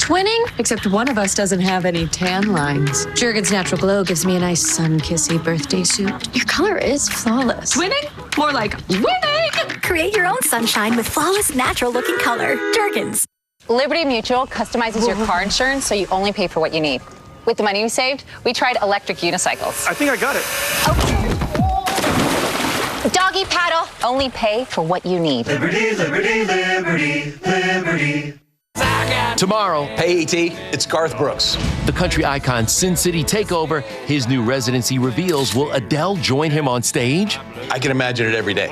Twinning? Except one of us doesn't have any tan lines. Jergens Natural Glow gives me a nice sun-kissy birthday suit. Your color is flawless. Twinning? More like winning! Create your own sunshine with flawless, natural-looking color. Jergens. Liberty Mutual customizes your car insurance so you only pay for what you need. With the money we saved, we tried electric unicycles. I think I got it. Okay. Doggy paddle. Only pay for what you need. Liberty, liberty, liberty, liberty. Tomorrow, hey, E.T., it's Garth Brooks. the country icon's Sin City takeover, his new residency reveals. Will Adele join him on stage? I can imagine it every day.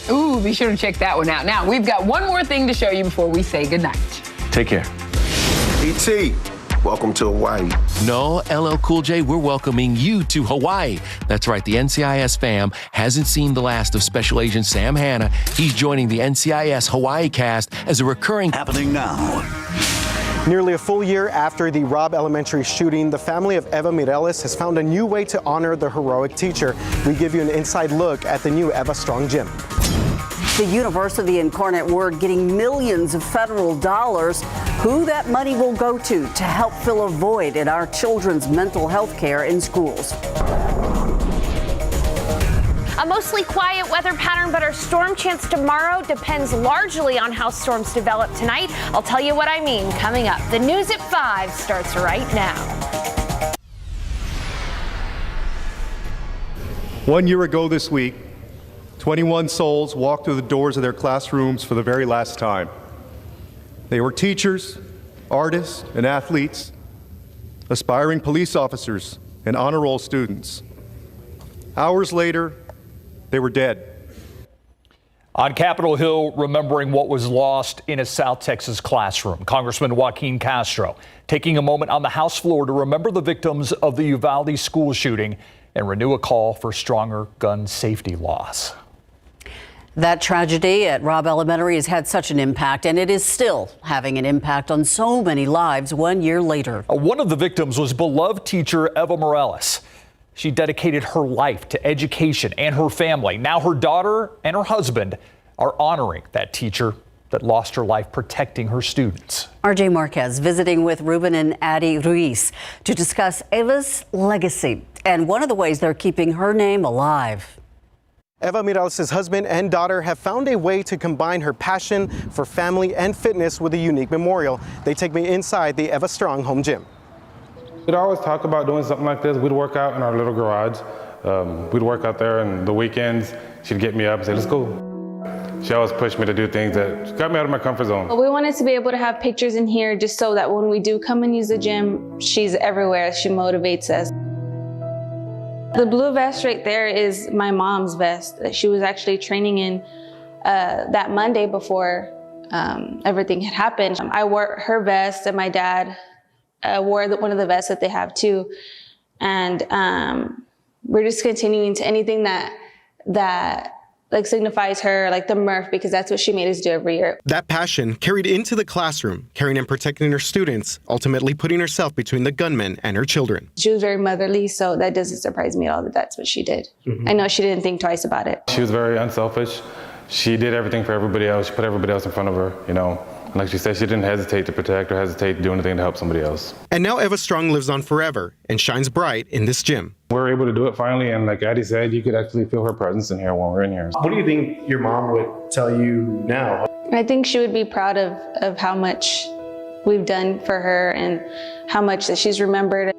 Ooh, be sure to check that one out. Now, we've got one more thing to show you before we say goodnight. Take care. E.T., welcome to Hawaii. No, LL Cool J, we're welcoming you to Hawaii. That's right, the NCIS fam hasn't seen the last of Special Agent Sam Hanna. He's joining the NCIS Hawaii cast as a recurring... Happening now. Nearly a full year after the Robb Elementary shooting, the family of Eva Mireles has found a new way to honor the heroic teacher. We give you an inside look at the new Eva Strong Gym. The University Incarnate Word getting millions of federal dollars. Who that money will go to help fill a void in our children's mental health care in schools. A mostly quiet weather pattern, but our storm chance tomorrow depends largely on how storms develop tonight. I'll tell you what I mean coming up. The news at 5 starts right now. 1 year ago this week, 21 souls walked through the doors of their classrooms for the very last time. They were teachers, artists, and athletes, aspiring police officers, and honor roll students. Hours later, they were dead. On Capitol Hill, remembering what was lost in a South Texas classroom, Congressman Joaquin Castro taking a moment on the House floor to remember the victims of the Uvalde school shooting and renew a call for stronger gun safety laws. That tragedy at Robb Elementary has had such an impact, and it is still having an impact on so many lives 1 year later. One of the victims was beloved teacher Eva Mireles. She dedicated her life to education and her family. Now her daughter and her husband are honoring that teacher that lost her life protecting her students. RJ Marquez visiting with Ruben and Addie Ruiz to discuss Eva's legacy and one of the ways they're keeping her name alive. Eva Mireles' husband and daughter have found a way to combine her passion for family and fitness with a unique memorial. They take me inside the Eva Strong home gym. We'd always talk about doing something like this. We'd work out in our little garage. We'd work out there, and the weekends, she'd get me up and say, let's go. She always pushed me to do things that got me out of my comfort zone. We wanted to be able to have pictures in here just so that when we do come and use the gym, she's everywhere. She motivates us. The blue vest right there is my mom's vest that she was actually training in that Monday before everything had happened. I wore her vest, and my dad wore one of the vests that they have too. And we're just continuing to anything that like signifies her, like the Murph, because that's what she made us do every year. That passion carried into the classroom, caring and protecting her students, ultimately putting herself between the gunmen and her children. She was very motherly, so that doesn't surprise me at all that that's what she did. I know she didn't think twice about it. She was very unselfish. She did everything for everybody else. She put everybody else in front of her, you know. And like she said, she didn't hesitate to protect or hesitate to do anything to help somebody else. And now Eva Strong lives on forever and shines bright in this gym. We're able to do it finally, and like Addie said, you could actually feel her presence in here when we're in here. What do you think your mom would tell you now? I think she would be proud of how much we've done for her and how much that she's remembered.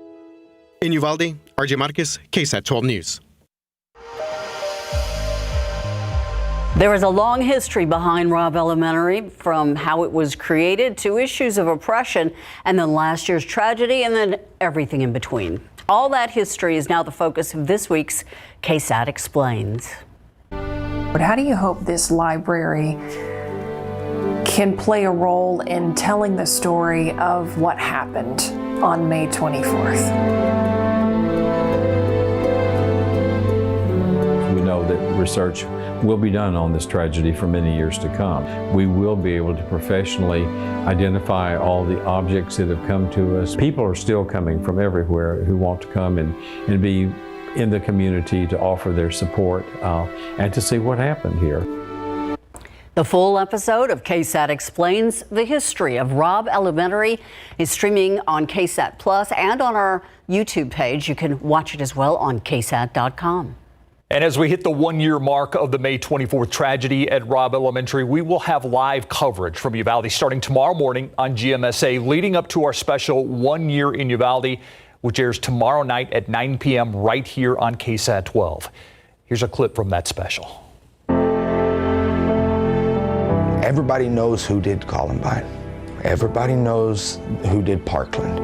In Uvalde, RJ Marquez, KSAT 12 News. There is a long history behind Robb Elementary, from how it was created to issues of oppression, and then last year's tragedy, and then everything in between. All that history is now the focus of this week's KSAT Explains. But how do you hope this library can play a role in telling the story of what happened on May 24th? We know that research will be done on this tragedy for many years to come. We will be able to professionally identify all the objects that have come to us. People are still coming from everywhere who want to come and be in the community to offer their support and to see what happened here. The full episode of KSAT Explains the History of Robb Elementary is streaming on KSAT Plus and on our YouTube page. You can watch it as well on KSAT.com. And as we hit the 1-year mark of the May 24th tragedy at Robb Elementary, we will have live coverage from Uvalde starting tomorrow morning on GMSA, leading up to our special 1 Year in Uvalde, which airs tomorrow night at 9 p.m. right here on KSAT 12. Here's a clip from that special. Everybody knows who did Columbine. Everybody knows who did Parkland.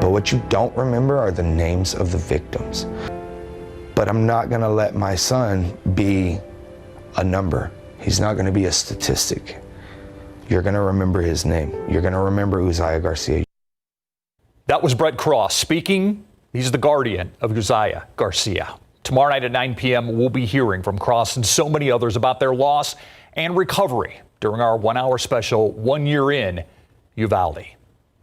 But what you don't remember are the names of the victims. But I'm not gonna let my son be a number. He's not gonna be a statistic. You're gonna remember his name. You're gonna remember Uzziah Garcia. That was Brett Cross speaking. He's the guardian of Uzziah Garcia. Tomorrow night at 9 p.m., we'll be hearing from Cross and so many others about their loss and recovery during our 1-hour special 1 Year in Uvalde.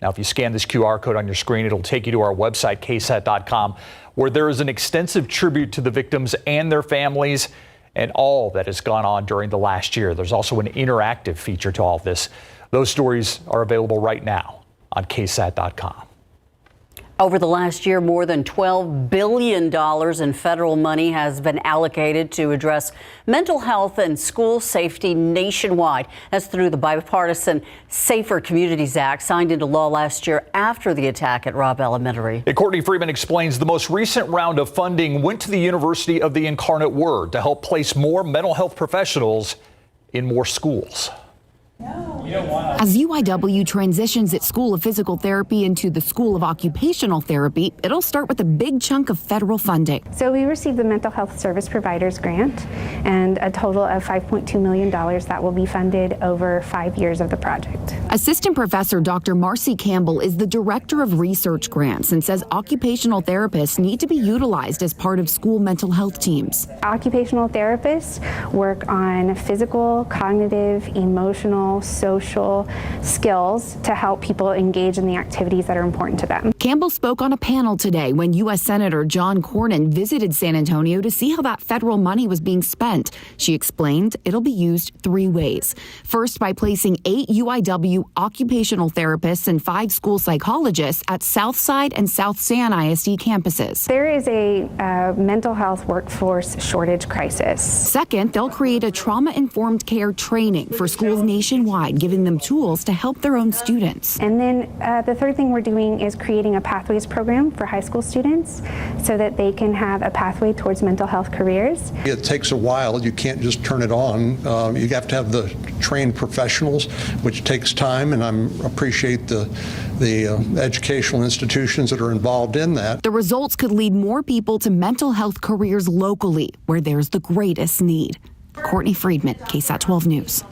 Now, if you scan this QR code on your screen, it'll take you to our website, KSAT.com, where there is an extensive tribute to the victims and their families and all that has gone on during the last year. There's also an interactive feature to all of this. Those stories are available right now on KSAT.com. Over the last year, more than $12 billion in federal money has been allocated to address mental health and school safety nationwide. That's through the bipartisan Safer Communities Act, signed into law last year after the attack at Robb Elementary. Courtney Friedman explains the most recent round of funding went to the University of the Incarnate Word to help place more mental health professionals in more schools. As UIW transitions its School of Physical Therapy into the School of Occupational Therapy, it'll start with a big chunk of federal funding. So we received the Mental Health Service Providers Grant and a total of $5.2 million that will be funded over 5 years of the project. Assistant Professor Dr. Marcy Campbell is the Director of Research Grants and says occupational therapists need to be utilized as part of school mental health teams. Occupational therapists work on physical, cognitive, emotional, social skills to help people engage in the activities that are important to them. Campbell spoke on a panel today when U.S. Senator John Cornyn visited San Antonio to see how that federal money was being spent. She explained it'll be used 3 ways. First, by placing 8 UIW occupational therapists and 5 school psychologists at Southside and South San ISD campuses. There is a mental health workforce shortage crisis. Second, they'll create a trauma-informed care training for schools nationwide, giving them tools to help their own students. And then the third thing we're doing is creating a pathways program for high school students so that they can have a pathway towards mental health careers. It takes a while. You can't just turn it on. You have to have the trained professionals, which takes time, and I appreciate the educational institutions that are involved in that. The results could lead more people to mental health careers locally, where there's the greatest need. Courtney Friedman, KSAT 12 News.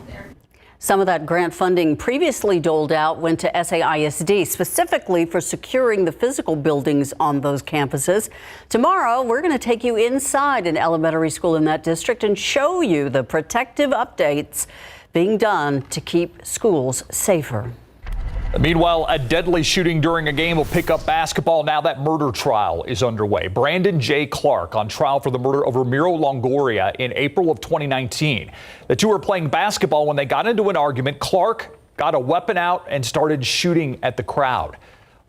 Some of that grant funding previously doled out went to SAISD, specifically for securing the physical buildings on those campuses. Tomorrow, we're going to take you inside an elementary school in that district and show you the protective updates being done to keep schools safer. Meanwhile, a deadly shooting during a game of pickup basketball. Now that murder trial is underway. Brandon J. Clark on trial for the murder of Ramiro Longoria in April of 2019. The two were playing basketball when they got into an argument. Clark got a weapon out and started shooting at the crowd.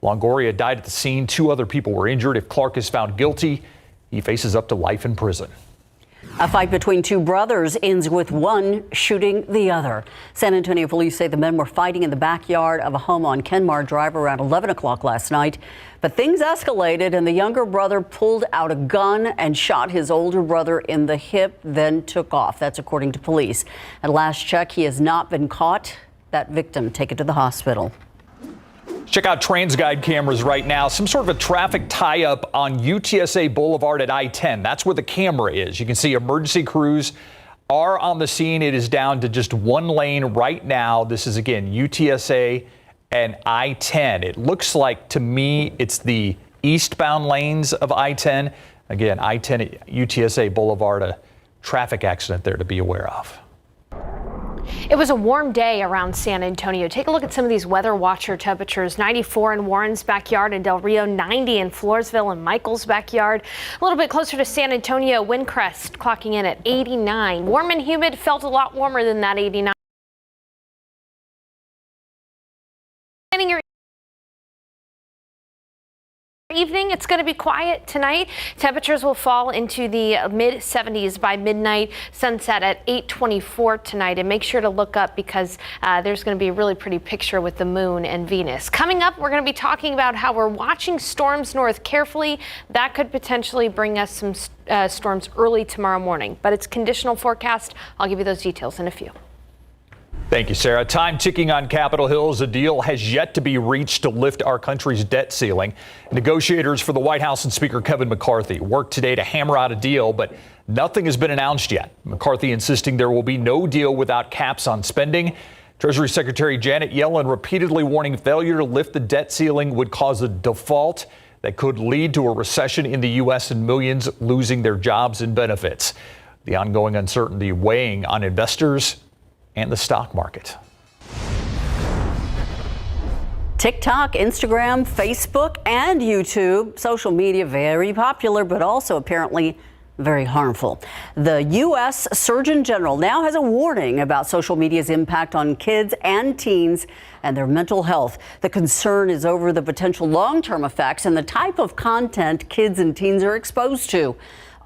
Longoria died at the scene. 2 other people were injured. If Clark is found guilty, he faces up to life in prison. A fight between 2 brothers ends with one shooting the other. San Antonio police say the men were fighting in the backyard of a home on Kenmar Drive around 11 o'clock last night. But things escalated and the younger brother pulled out a gun and shot his older brother in the hip, then took off. That's according to police. At last check, he has not been caught. That victim taken to the hospital. Check out TransGuide cameras right now. Some sort of a traffic tie-up on UTSA Boulevard at I-10. That's where the camera is. You can see emergency crews are on the scene. It is down to just 1 lane right now. This is, again, UTSA and I-10. It looks like, to me, it's the eastbound lanes of I-10. Again, I-10 at UTSA Boulevard, a traffic accident there to be aware of. It was a warm day around San Antonio. Take a look at some of these weather watcher temperatures. 94 in Warren's backyard and Del Rio, 90 in Floresville and Michael's backyard. A little bit closer to San Antonio, Windcrest clocking in at 89. Warm and humid, felt a lot warmer than that 89. Evening, it's going to be quiet tonight. Temperatures will fall into the mid 70s by midnight. Sunset at 8:24 tonight, and make sure to look up because there's going to be a really pretty picture with the moon and Venus. Coming up, we're going to be talking about how we're watching storms north carefully. That could potentially bring us some storms early tomorrow morning, but it's conditional forecast. I'll give you those details in a few. Thank you, Sarah. Time ticking on Capitol Hill as a deal has yet to be reached to lift our country's debt ceiling. Negotiators for the White House and Speaker Kevin McCarthy worked today to hammer out a deal, but nothing has been announced yet. McCarthy insisting there will be no deal without caps on spending. Treasury Secretary Janet Yellen repeatedly warning failure to lift the debt ceiling would cause a default that could lead to a recession in the U.S. and millions losing their jobs and benefits. The ongoing uncertainty weighing on investors and the stock market. TikTok, Instagram, Facebook, and YouTube. Social media, very popular, but also apparently very harmful. The U.S. Surgeon General now has a warning about social media's impact on kids and teens and their mental health. The concern is over the potential long-term effects and the type of content kids and teens are exposed to.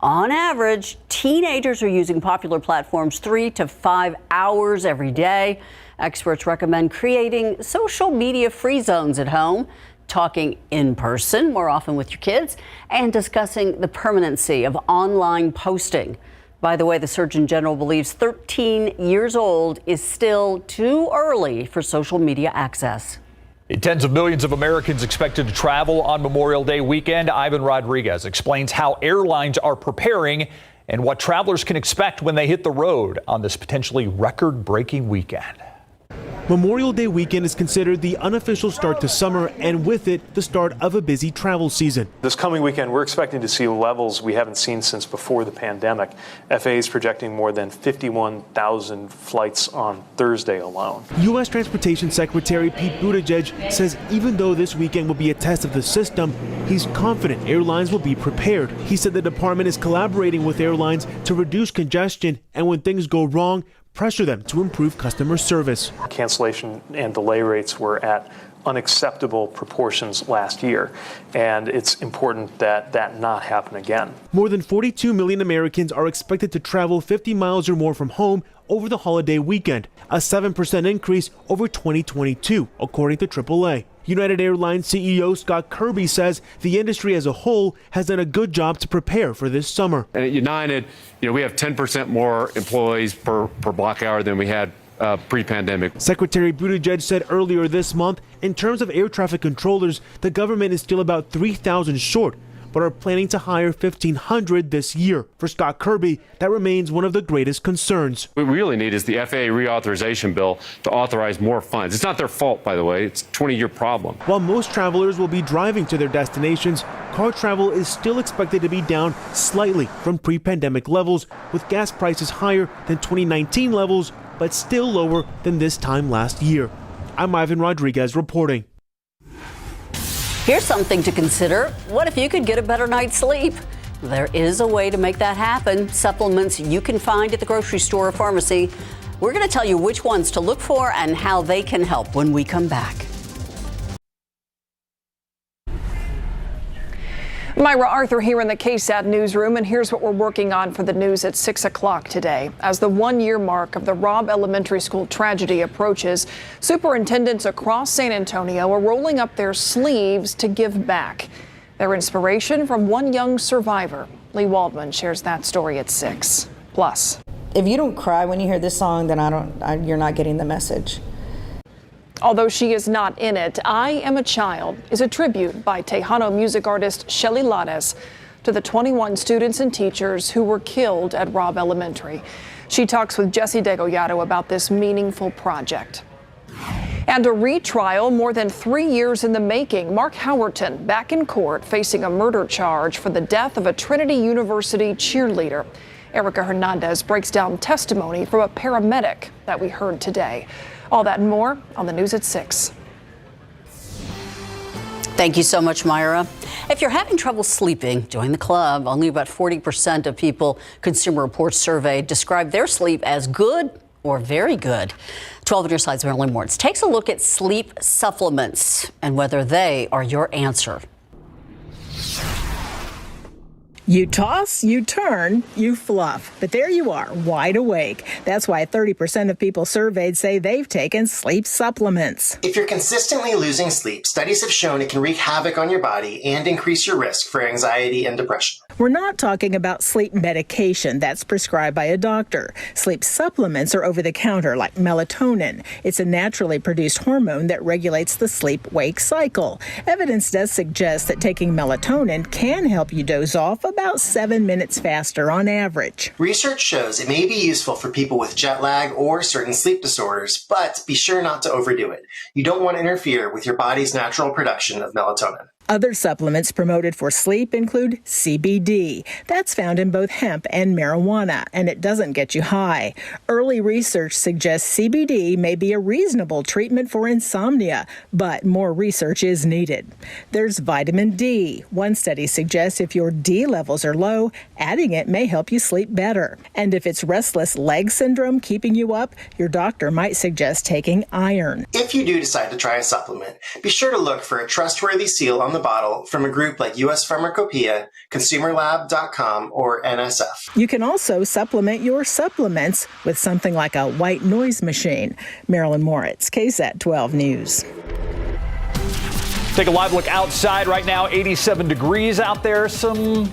On average, teenagers are using popular platforms 3 to 5 hours every day. Experts recommend creating social media free zones at home, talking in person more often with your kids, and discussing the permanency of online posting. By the way, the Surgeon General believes 13 years old is still too early for social media access. Tens of millions of Americans expected to travel on Memorial Day weekend. Ivan Rodriguez explains how airlines are preparing and what travelers can expect when they hit the road on this potentially record-breaking weekend. Memorial Day weekend is considered the unofficial start to summer, and with it, the start of a busy travel season. This coming weekend, we're expecting to see levels we haven't seen since before the pandemic. FAA is projecting more than 51,000 flights on Thursday alone. U.S. Transportation Secretary Pete Buttigieg says even though this weekend will be a test of the system, he's confident airlines will be prepared. He said the department is collaborating with airlines to reduce congestion, and when things go wrong, pressure them to improve customer service. Cancellation and delay rates were at unacceptable proportions last year, and it's important that that not happen again. More than 42 million Americans are expected to travel 50 miles or more from home over the holiday weekend, a 7% increase over 2022, according to AAA. United Airlines CEO Scott Kirby says the industry as a whole has done a good job to prepare for this summer. And at United, we have 10% more employees per block hour than we had pre-pandemic. Secretary Buttigieg said earlier this month, in terms of air traffic controllers, the government is still about 3,000 short, but are planning to hire 1,500 this year. For Scott Kirby, that remains one of the greatest concerns. What we really need is the FAA reauthorization bill to authorize more funds. It's not their fault, by the way. It's a 20-year problem. While most travelers will be driving to their destinations, car travel is still expected to be down slightly from pre-pandemic levels, with gas prices higher than 2019 levels, but still lower than this time last year. I'm Ivan Rodriguez reporting. Here's something to consider. What if you could get a better night's sleep? There is a way to make that happen. Supplements you can find at the grocery store or pharmacy. We're going to tell you which ones to look for and how they can help when we come back. Myra Arthur here in the KSAT newsroom, and here's what we're working on for the news at 6 o'clock today. As the one-year mark of the Robb Elementary School tragedy approaches, superintendents across San Antonio are rolling up their sleeves to give back. Their inspiration from one young survivor. Lee Waldman shares that story at 6. Plus, if you don't cry when you hear this song, then you're not getting the message. Although she is not in it, I Am a Child is a tribute by Tejano music artist Shelly Lades to the 21 students and teachers who were killed at Robb Elementary. She talks with Jesse Degollado about this meaningful project. And a retrial more than 3 years in the making. Mark Howerton back in court facing a murder charge for the death of a Trinity University cheerleader. Erica Hernandez breaks down testimony from a paramedic that we heard today. All that and more on the news at 6. Thank you so much, Myra. If you're having trouble sleeping, join the club. Only about 40% of people Consumer Reports surveyed describe their sleep as good or very good. 12 on your side's Marilyn Moritz takes a look at sleep supplements and whether they are your answer. You toss, you turn, you fluff. But there you are, wide awake. That's why 30% of people surveyed say they've taken sleep supplements. If you're consistently losing sleep, studies have shown it can wreak havoc on your body and increase your risk for anxiety and depression. We're not talking about sleep medication that's prescribed by a doctor. Sleep supplements are over the counter, like melatonin. It's a naturally produced hormone that regulates the sleep-wake cycle. Evidence does suggest that taking melatonin can help you doze off about 7 minutes faster on average. Research shows it may be useful for people with jet lag or certain sleep disorders, but be sure not to overdo it. You don't want to interfere with your body's natural production of melatonin. Other supplements promoted for sleep include CBD. That's found in both hemp and marijuana, and it doesn't get you high. Early research suggests CBD may be a reasonable treatment for insomnia, but more research is needed. There's vitamin D. One study suggests if your D levels are low, adding it may help you sleep better. And if it's restless leg syndrome keeping you up, your doctor might suggest taking iron. If you do decide to try a supplement, be sure to look for a trustworthy seal on the bottle from a group like U.S. Pharmacopeia, ConsumerLab.com, or NSF. You can also supplement your supplements with something like a white noise machine. Marilyn Moritz, KSAT 12 News. Take a live look outside right now. 87 degrees out there. Some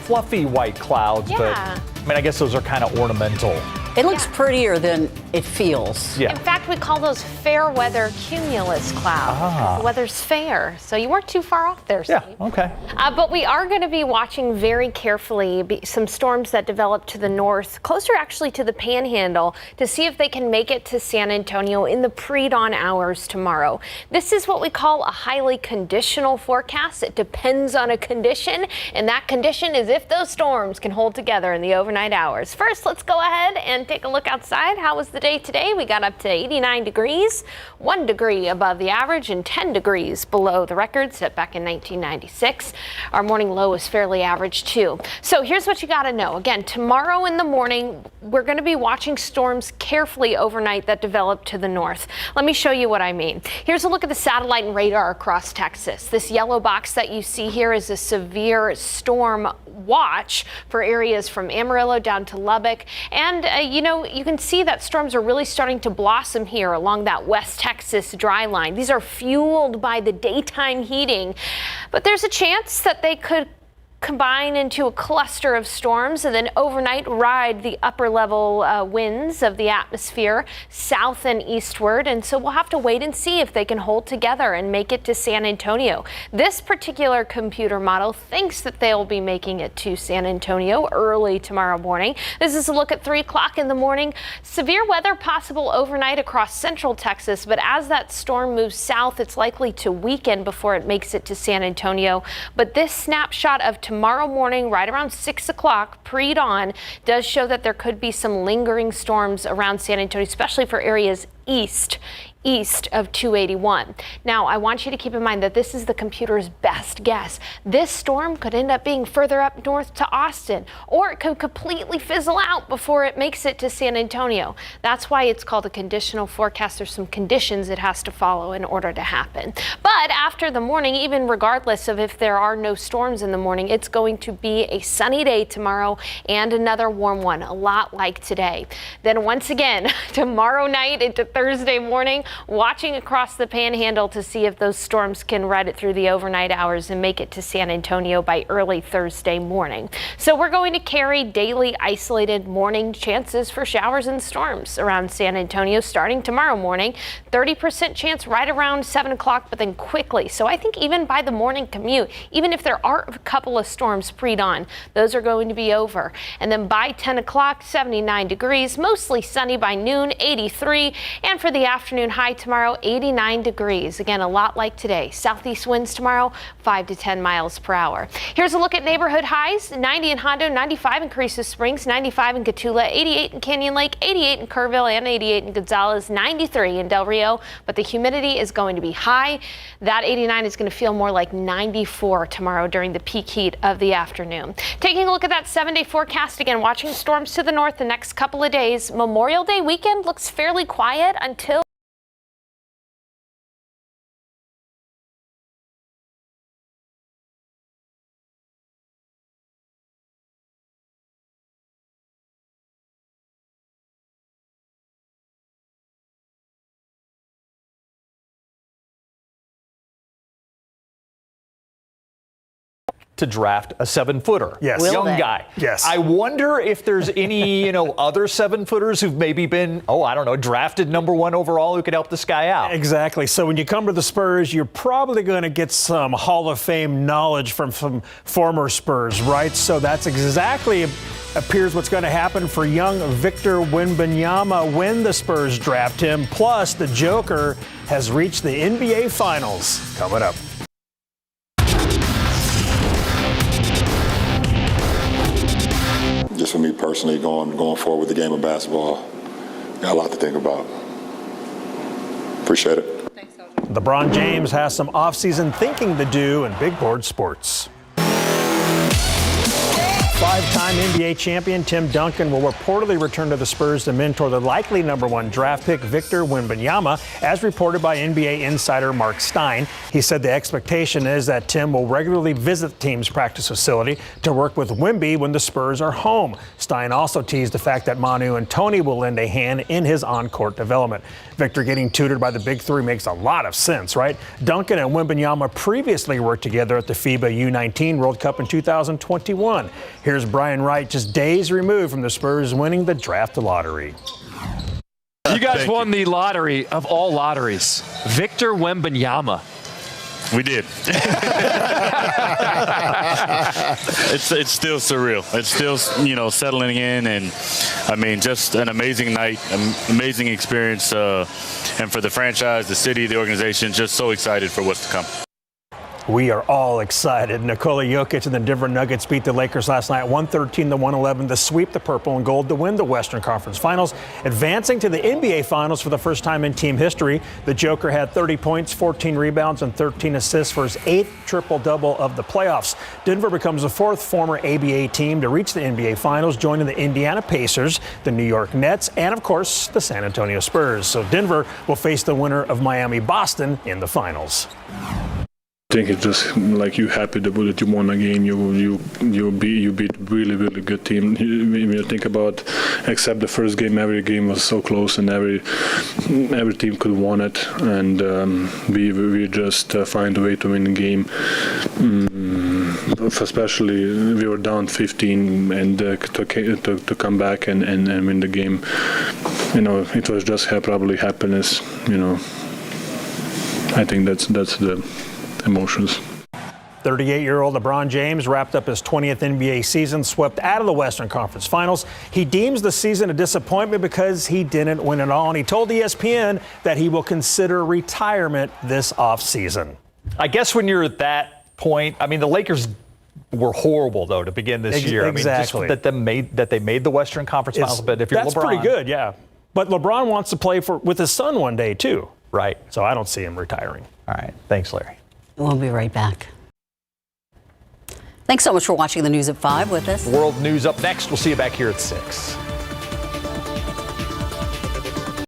fluffy white clouds, but I guess those are kind of ornamental. It looks prettier than it feels. In fact, we call those fair weather cumulus clouds. The weather's fair, so you weren't too far off there, Steve. Yeah, okay. But we are going to be watching very carefully some storms that develop to the north, closer actually to the Panhandle, to see if they can make it to San Antonio in the pre-dawn hours tomorrow. This is what we call a highly conditional forecast. It depends on a condition, and that condition is if those storms can hold together in the overnight hours. First, let's go ahead and take a look outside. How was the day today? We got up to 89 degrees, 1 degree above the average and 10 degrees below the record set back in 1996. Our morning low was fairly average too. So here's what you got to know. Again, tomorrow in the morning, we're going to be watching storms carefully overnight that develop to the north. Let me show you what I mean. Here's a look at the satellite and radar across Texas. This yellow box that you see here is a severe storm watch for areas from Amarillo down to Lubbock. And you can see that storms are really starting to blossom here along that West Texas dry line. These are fueled by the daytime heating, but there's a chance that they could combine into a cluster of storms and then overnight ride the upper level winds of the atmosphere south and eastward. And so we'll have to wait and see if they can hold together and make it to San Antonio. This particular computer model thinks that they'll be making it to San Antonio early tomorrow morning. This is a look at 3 o'clock in the morning. Severe weather possible overnight across central Texas, but as that storm moves south, it's likely to weaken before it makes it to San Antonio. But this snapshot of tomorrow morning, right around 6 o'clock, pre-dawn, does show that there could be some lingering storms around San Antonio, especially for areas east of 281. Now, I want you to keep in mind that this is the computer's best guess. This storm could end up being further up north to Austin, or it could completely fizzle out before it makes it to San Antonio. That's why it's called a conditional forecast. There's some conditions it has to follow in order to happen. But after the morning, even regardless of if there are no storms in the morning, it's going to be a sunny day tomorrow and another warm one, a lot like today. Then once again, tomorrow night into Thursday morning, watching across the Panhandle to see if those storms can ride it through the overnight hours and make it to San Antonio by early Thursday morning. So we're going to carry daily isolated morning chances for showers and storms around San Antonio starting tomorrow morning. 30% chance right around 7 o'clock, but then quickly. So I think even by the morning commute, even if there are a couple of storms pre-dawn, those are going to be over. And then by 10 o'clock, 79 degrees, mostly sunny by noon, 83. And for the afternoon, high high tomorrow, 89 degrees. Again, a lot like today. Southeast winds tomorrow, 5 to 10 miles per hour. Here's a look at neighborhood highs. 90 in Hondo, 95 in Carices Springs, 95 in Cotulla, 88 in Canyon Lake, 88 in Kerrville, and 88 in Gonzales, 93 in Del Rio. But the humidity is going to be high. That 89 is going to feel more like 94 tomorrow during the peak heat of the afternoon. Taking a look at that 7-day forecast again, watching storms to the north the next couple of days. Memorial Day weekend looks fairly quiet until to draft a 7-footer. Yes. Young guy. Yes. I wonder if there's any, other 7-footers who've maybe been, drafted #1 overall who could help this guy out. Exactly. So when you come to the Spurs, you're probably going to get some Hall of Fame knowledge from some former Spurs, right? So that's exactly appears what's going to happen for young Victor Wembanyama when the Spurs draft him. Plus, the Joker has reached the NBA Finals. Coming up. Just for me personally, going forward with the game of basketball, got a lot to think about. Appreciate it. LeBron James has some off-season thinking to do in big board sports. Five-time NBA champion Tim Duncan will reportedly return to the Spurs to mentor the likely #1 draft pick Victor Wembanyama, as reported by NBA insider Mark Stein. He said the expectation is that Tim will regularly visit the team's practice facility to work with Wemby when the Spurs are home. Stein also teased the fact that Manu and Tony will lend a hand in his on-court development. Victor getting tutored by the Big Three makes a lot of sense, right? Duncan and Wembanyama previously worked together at the FIBA U19 World Cup in 2021. Here's Brian Wright just days removed from the Spurs winning the draft lottery. You guys won the lottery of all lotteries. Victor Wembanyama. We did. It's still surreal. It's still, settling in, and just an amazing night, amazing experience, and for the franchise, the city, the organization, just so excited for what's to come. We are all excited. Nikola Jokic and the Denver Nuggets beat the Lakers last night 113-111 to sweep the purple and gold to win the Western Conference Finals, advancing to the NBA Finals for the first time in team history. The Joker had 30 points, 14 rebounds, and 13 assists for his 8th triple-double of the playoffs. Denver becomes the 4th former ABA team to reach the NBA Finals, joining the Indiana Pacers, the New York Nets, and, of course, the San Antonio Spurs. So Denver will face the winner of Miami-Boston in the Finals. I think it's just like you happy that you won a game. You beat really good team. When you think about, except the first game, every game was so close and every team could have won it. And we just find a way to win the game. Especially we were down 15 and to come back and win the game. It was just probably happiness. I think that's the emotions. 38-year-old LeBron James wrapped up his 20th NBA season, swept out of the Western Conference Finals. He deems the season a disappointment because he didn't win it all, and he told ESPN that he will consider retirement this offseason. I guess when you're at that point, the Lakers were horrible, though, to begin this year. Exactly. Just that they made the Western Conference Finals, but if you're that's LeBron, pretty good, yeah. But LeBron wants to play with his son one day, too. Right. So I don't see him retiring. All right. Thanks, Larry. We'll be right back. Thanks so much for watching the News at 5 with us. World News up next. We'll see you back here at 6.